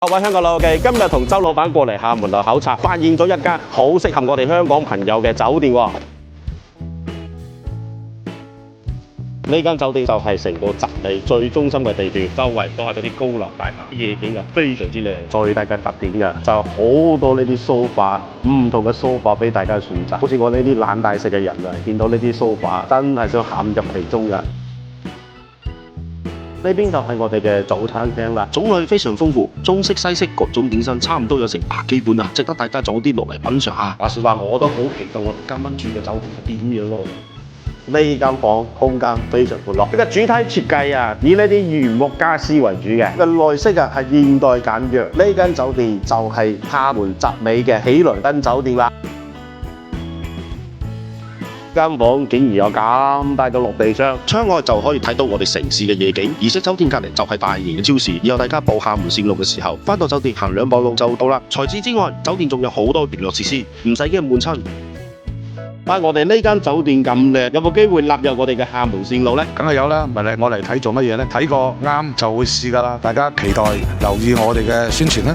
各位香港老友記，今日同周老闆過嚟廈門度考察，發現咗一間好適合我哋香港朋友嘅酒店喎。呢間酒店就係成個集美最中心嘅地段，周圍都係嗰啲高樓大廈，夜景啊非常之靚。最大嘅特點嘅就好多呢啲梳化，唔同嘅梳化俾大家選擇。好似我呢啲懶大食嘅人啊，見到呢啲梳化真係想陷入其中㗎。呢邊就係我哋嘅早餐廳啦，種類非常豐富，中式、西式各種點心差唔多有成100幾款啊，值得大家早啲落嚟品嚐下。話實話，我都好期待我今晚住嘅酒店係點樣咯。呢間房空間非常闊落，呢個主體設計啊，以呢啲原木家私為主嘅，個內飾啊係現代簡約。呢間酒店就係廈門集美嘅喜來登酒店啦。間房竟然有咁大嘅落地窗，窗外就可以睇到我哋城市嘅夜景。而且酒店隔離就係大型嘅超市，以後大家步廈門線路嘅時候，返到酒店行2步路就到啦。除此之外，酒店仲有好多娛樂設施，唔使驚悶親。但我哋呢間酒店咁靚，有冇機會納入我哋嘅廈門線路呢？梗係有啦，唔係我嚟睇做乜嘢呢？睇過啱就會試㗎啦，大家期待留意我哋嘅宣傳啦。